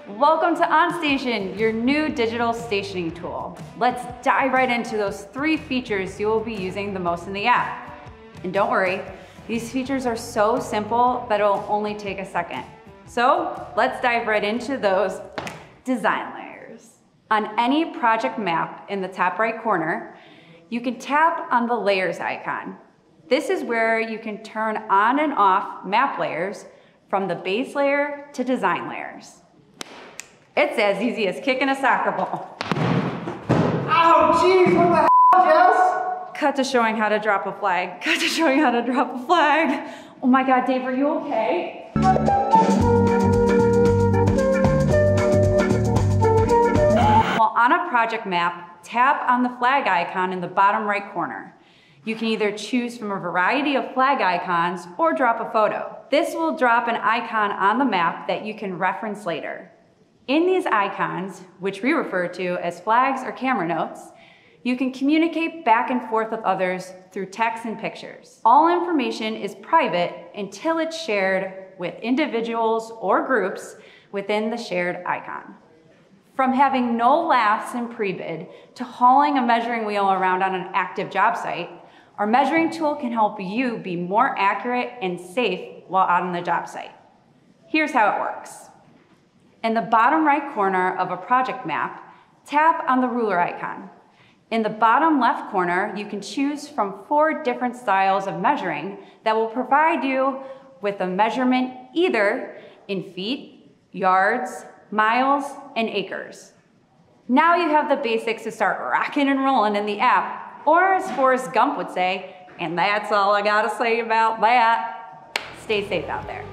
Welcome to OnStation, your new digital stationing tool. Let's dive right into those 3 features you will be using the most in the app. And don't worry, these features are so simple that it'll only take a second. So let's dive right into those design layers. On any project map in the top right corner, you can tap on the layers icon. This is where you can turn on and off map layers from the base layer to design layers. It's as easy as kicking a soccer ball. Ow, jeez, what the hell, Jess? Cut to showing how to drop a flag. Cut to showing how to drop a flag. Oh my God, Dave, are you okay? While on a project map, tap on the flag icon in the bottom right corner. You can either choose from a variety of flag icons or drop a photo. This will drop an icon on the map that you can reference later. In these icons, which we refer to as flags or camera notes, you can communicate back and forth with others through text and pictures. All information is private until it's shared with individuals or groups within the shared icon. From having no laughs in pre-bid to hauling a measuring wheel around on an active job site, our measuring tool can help you be more accurate and safe while out on the job site. Here's how it works. In the bottom right corner of a project map, tap on the ruler icon. In the bottom left corner, you can choose from 4 different styles of measuring that will provide you with a measurement either in feet, yards, miles, and acres. Now you have the basics to start rocking and rolling in the app, or as Forrest Gump would say, and that's all I gotta say about that. Stay safe out there.